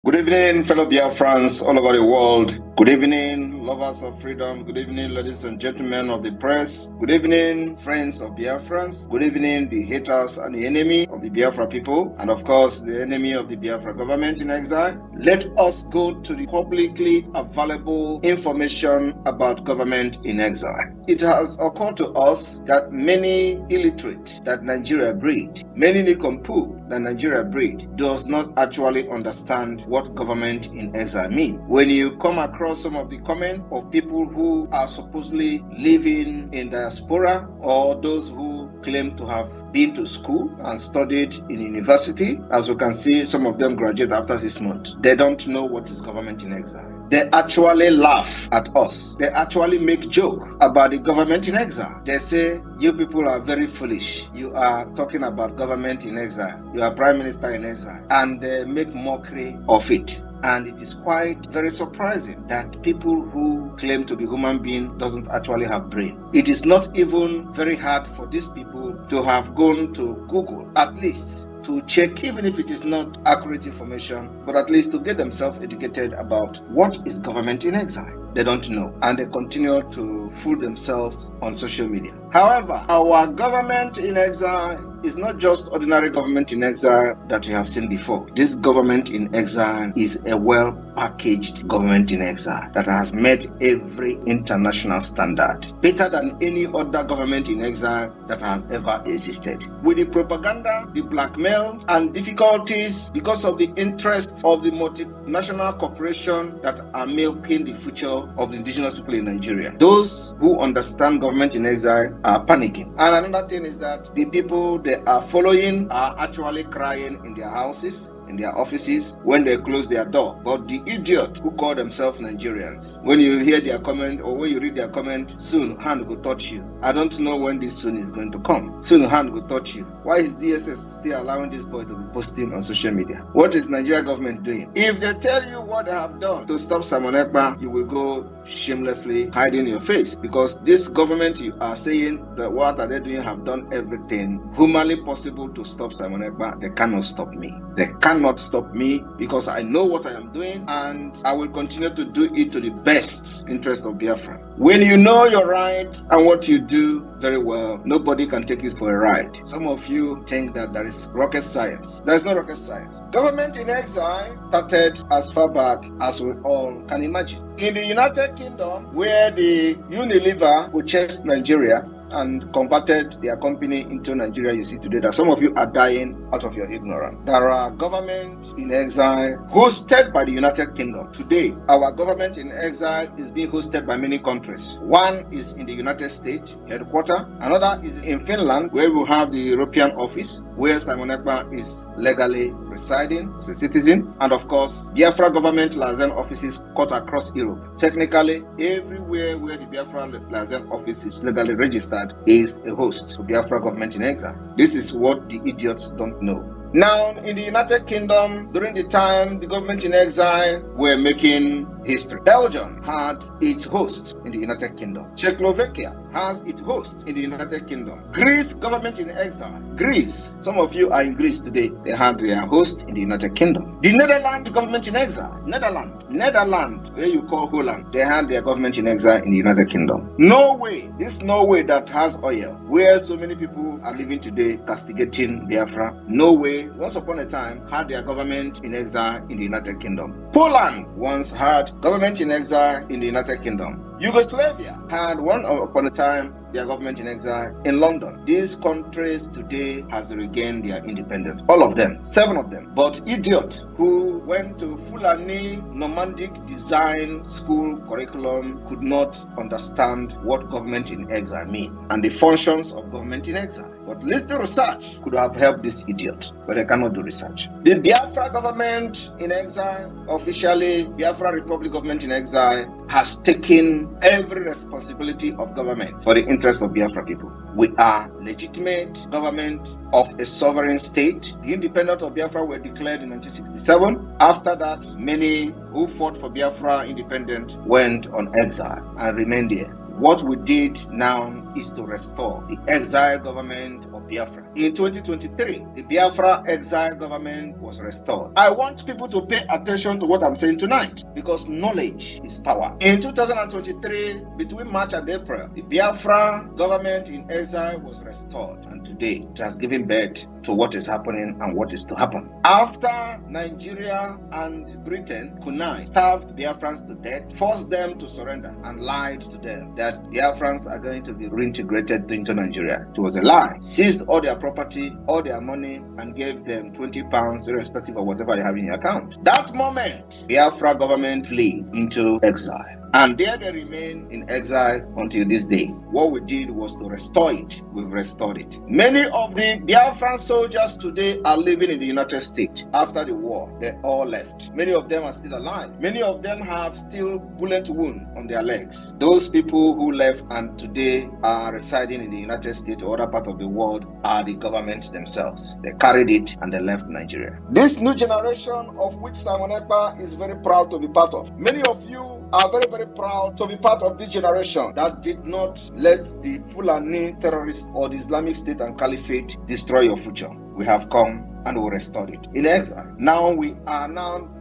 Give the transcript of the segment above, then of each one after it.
Good evening, fellow Biafrans all over the world. Good evening, lovers of freedom. Good evening, ladies and gentlemen of the press. Good evening, friends of Biafrans. Good evening, the haters and the enemy of the Biafra people. And of course, the enemy of the Biafra government in exile. Let us go to the publicly available information about government in exile. It has occurred to us that many illiterate that Nigeria breed, many nincompoop that Nigeria breed, does not actually understand what government in exile mean. When you come across some of the comments of people who are supposedly living in diaspora or those who claim to have been to school and studied in university, as we can see, some of them graduate after 6 months. They don't know what is government in exile. They actually laugh at us. They actually make joke about the government in exile. They say, you people are very foolish. You are talking about government in exile. You are prime minister in exile. And they make mockery of it. And it is quite very surprising that people who claim to be human beings doesn't actually have brain. It is not even very hard for these people to have gone to Google, at least to check, even if it is not accurate information, but at least to get themselves educated about what is government in exile. They don't know, and they continue to fool themselves on social media. However, our government in exile is not just ordinary government in exile that we have seen before. This government in exile is a well-packaged government in exile that has met every international standard, better than any other government in exile that has ever existed. With the propaganda, the blackmail, and difficulties because of the interests of the multinational corporation that are milking the future of the indigenous people in Nigeria. Those who understand government in exile are panicking. And another thing is that the people they are following are actually crying in their houses, in their offices, when they close their door. But the idiots who call themselves Nigerians, when you hear their comment or when you read their comment, soon hand will touch you. I don't know when this soon is going to come. Soon hand will touch you. Why is DSS still allowing this boy to be posting on social media? What is Nigeria government doing? If they tell you what they have done to stop Simon Ekpa, you will go shamelessly hiding your face, because this government you are saying that what are they doing have done everything humanly possible to stop Simon Ekpa. They cannot stop me. They cannot stop me because I know what I am doing and I will continue to do it to the best interest of Biafra. When you know your rights and what you do very well, nobody can take you for a ride. Some of you think that there is rocket science. There is no rocket science. Government in exile started as far back as we all can imagine. In the United Kingdom, where the Unilever purchased Nigeria and converted their company into Nigeria, you see today that some of you are dying out of your ignorance. There are governments in exile hosted by the United Kingdom. Today, our government in exile is being hosted by many countries. One is in the United States headquarters. Another is in Finland, where we have the European office, where Simon Ekpa is legally residing as a citizen. And of course, Biafra government liaison offices cut across Europe. Technically, everywhere where the Biafra liaison office is legally registered is a host to Biafra government in exile. This is what the idiots don't know. Now, in the United Kingdom, during the time the government in exile were making history, Belgium had its host in the United Kingdom. Czechoslovakia has its host in the United Kingdom. Greece government in exile. Greece, some of you are in Greece today, they had their host in the United Kingdom. The Netherlands government in exile. Netherlands, where you call Holland, they had their government in exile in the United Kingdom. Norway, this Norway that has oil, where so many people are living today castigating Biafra. Norway, once upon a time, had their government in exile in the United Kingdom. Poland once had government in exile in the United Kingdom. Yugoslavia had one upon a time their government in exile in London. These countries today has regained their independence. All of them, 7 of them. But idiots who went to Fulani nomadic design school curriculum could not understand what government in exile means and the functions of government in exile. But little research could have helped this idiot, but they cannot do research. The Biafra government in exile, officially Biafra Republic government in exile, has taken every responsibility of government for the interest of Biafra people. We are legitimate government of a sovereign state. The independence of Biafra were declared in 1967. After that, many who fought for Biafra independence went on exile and remained there. What we did now is to restore the exile government of Biafra. In 2023, the Biafra exile government was restored. I want people to pay attention to what I'm saying tonight, because knowledge is power. In 2023, between March and April, the Biafra government in exile was restored, and today it has given birth to what is happening and what is to happen. After Nigeria and Britain connived, starved Biafrans to death, forced them to surrender, and lied to them that Biafrans are going to be reintegrated into Nigeria. It was a lie. Seized all their property, all their money, and gave them 20 pounds, irrespective of whatever you have in your account. That moment, Biafra government flee into exile. And there they remain in exile until this day. What we did was to restore it. We've restored it. Many of the Biafran soldiers today are living in the United States. After the war, they all left. Many of them are still alive. Many of them have still bullet wounds on their legs. Those people who left and today are residing in the United States or other part of the world are the government themselves. They carried it and they left Nigeria. This new generation, of which Simon Ekpa is very proud to be part of. Many of you are very, very proud to be part of this generation that did not let the Fulani terrorists or the Islamic State and Caliphate destroy your future. We have come and we restored it in exile. Now we are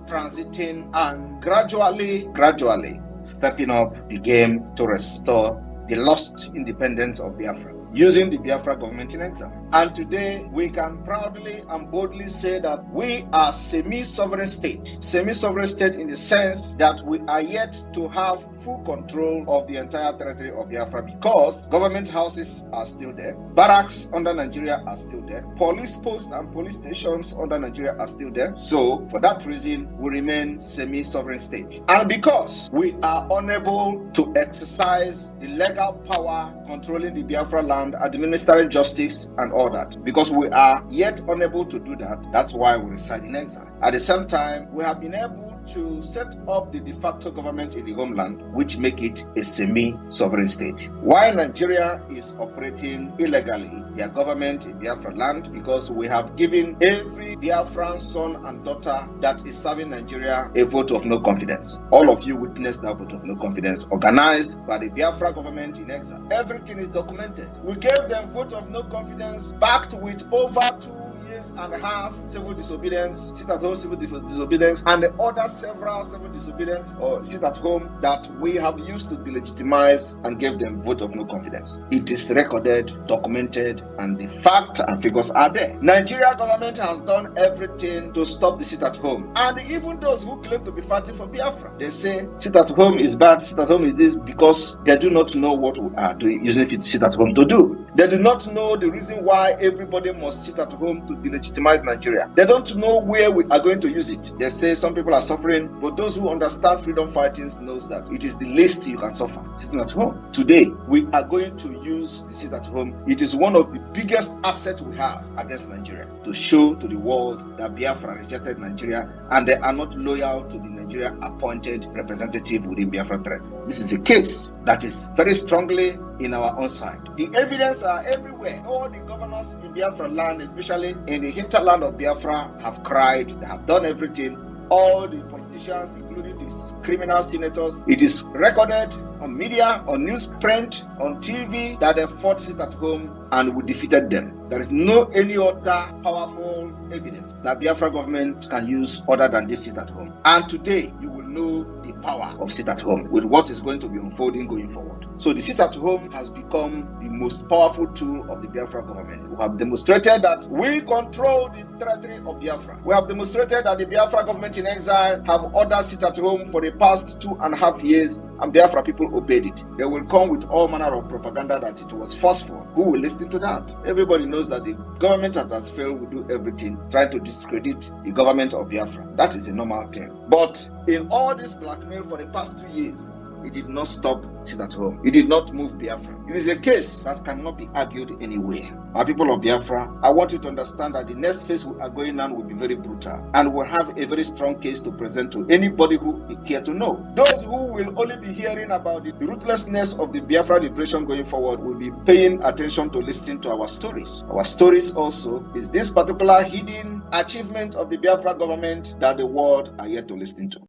transiting and gradually stepping up the game to restore the lost independence of Biafra, using the Biafra government in exile. And today we can proudly and boldly say that we are semi-sovereign state. Semi-sovereign state in the sense that we are yet to have full control of the entire territory of Biafra, because government houses are still there, barracks under Nigeria are still there, police posts and police stations under Nigeria are still there. So for that reason, we remain semi-sovereign state. And because we are unable to exercise the legal power controlling the Biafra land, administering justice and all that, because we are yet unable to do that, that's why we reside in exile. At the same time, we have been able to set up the de facto government in the homeland, which make it a semi-sovereign state. While Nigeria is operating illegally their government in Biafra land, because we have given every Biafran son and daughter that is serving Nigeria a vote of no confidence. All of you witnessed that vote of no confidence organized by the Biafra government in exile. Everything is documented. We gave them vote of no confidence backed with over 2 years and a half civil disobedience, sit at home civil disobedience, and the other several civil disobedience or sit at home that we have used to delegitimize and gave them vote of no confidence. It is recorded, documented, and the facts and figures are there. Nigeria government has done everything to stop the sit at home. And even those who claim to be fighting for Biafra, they say sit at home is bad, sit at home is this, because they do not know what we are doing, using sit at home to do. They do not know the reason why everybody must sit at home to delegitimize Nigeria. They don't know where we are going to use it. They say some people are suffering, but those who understand freedom fighting knows that it is the least you can suffer, sitting at home. Today, we are going to use the sit at home. It is one of the biggest assets we have against Nigeria, to show to the world that Biafra rejected Nigeria and they are not loyal to the Nigeria appointed representative within Biafra threat. This is a case that is very strongly in our own side. The evidence are everywhere. All the governors in Biafra land, especially in the hinterland of Biafra, have cried. They have done everything. All the politicians, including these criminal senators, it is recorded on media, on newsprint, on TV, that they fought sit at home and we defeated them. There is no any other powerful evidence that Biafra government can use other than this sit at home. And today, you will know the power of sit at home with what is going to be unfolding going forward. So the sit at home has become the most powerful tool of the Biafra government. We have demonstrated that we control the territory of Biafra. We have demonstrated that the Biafra government in exile have ordered sit at home for the past 2.5 years, and Biafra people obeyed it. They will come with all manner of propaganda that it was forceful. Who will listen to that? Everybody knows that the government that has failed will do everything trying to discredit the government of Biafra. That is a normal thing. But in all this blackmail for the past 2 years, it did not stop sit at home. It did not move Biafra. It is a case that cannot be argued anywhere. My people of Biafra, I want you to understand that the next phase we are going on will be very brutal and will have a very strong case to present to anybody who care to know. Those who will only be hearing about the ruthlessness of the Biafra liberation going forward will be paying attention to listening to our stories. Our stories also is this particular hidden achievement of the Biafra government that the world are yet to listen to.